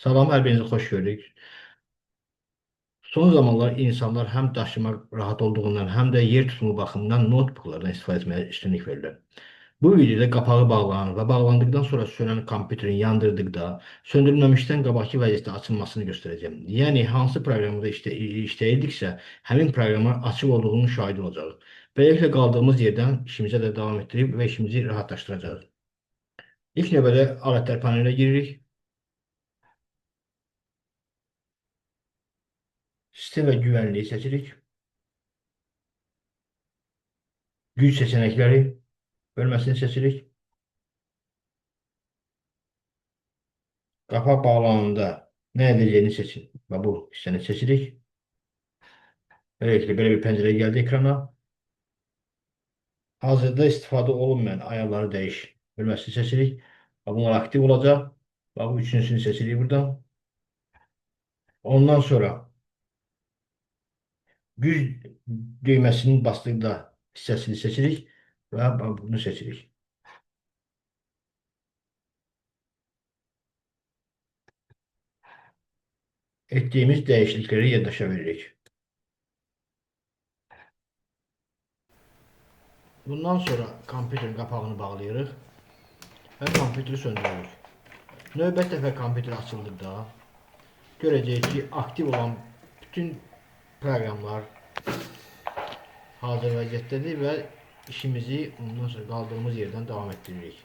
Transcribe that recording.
Salam, hər birinizi xoş gördük. Son zamanlar insanlar həm daşımaq rahat olduğundan, həm də yer tutumu baxımından notebooklardan istifadə etməyə üstünlük verirlər. Bu videoda qapağı bağlanır və bağlandıqdan sonra sönən kompüterin yandırdıqda, söndürülməmişdən qabaqki vəziyyətdə açılmasını göstərəcəm. Yəni, hansı proqramda işləyirdiksə, həmin proqrama açıq olduğunun şahidi olacaq. Beləliklə, qaldığımız yerdən işimizə də davam etdirib və işimizi rahatlaşdıracağıq. İlk növbədə alətlər panelinə giririk. Sistem və güvənliyi seçirik. Güc seçənəkləri bölməsini seçirik. Qapaq bağlananda nə edəcəyini seçin və bu hissəni seçirik. Beləliklə, belə bir pəncərə gəldi ekrana. Hazırda istifadə olunmayan ayarları dəyiş bölməsini seçirik. Və bunlar aktiv olacaq. Və bu üçüncüsünü seçirik buradan. Ondan sonra güc düyməsinin basdıqda hissəsini seçirik və bunu seçirik. Etdiyimiz dəyişiklikləri yaddaşa veririk. Bundan sonra kompüterin qapağını bağlayırıq və kompüteri söndürürük. Növbəti dəfə kompüter açıldıqda görəcəyik ki, aktiv olan bütün proqramlar hazır vəziyyətdədir və işimizi ondan sonra qaldığımız yerdən davam etdiririk.